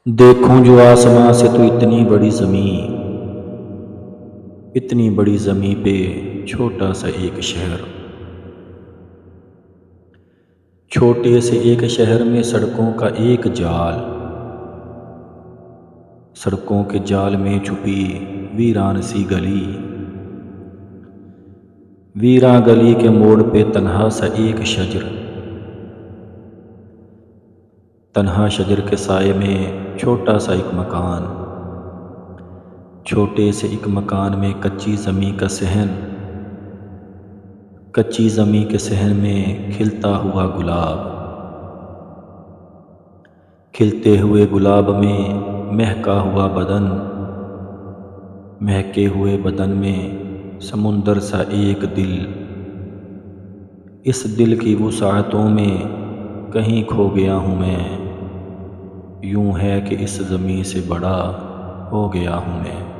دیکھوں جو آسماں سے تو اتنی بڑی زمیں پہ چھوٹا سا ایک شہر، چھوٹے سے ایک شہر میں سڑکوں کا ایک جال، سڑکوں کے جال میں چھپی ویران سی گلی، ویراں گلی کے موڑ پہ تنہا سا ایک شجر، تنہا شجر کے سائے میں چھوٹا سا ایک مکان، چھوٹے سے ایک مکان میں کچی زمیں کا صحن، کچی زمیں کے صحن میں کھلتا ہوا گلاب، کھلتے ہوئے گلاب میں مہکا ہوا بدن، مہکے ہوئے بدن میں سمندر سا ایک دل، اس دل کی وسعتوں میں کہیں کھو گیا ہوں میں، یوں ہے کہ اس زمیں سے بڑا ہو گیا ہوں میں۔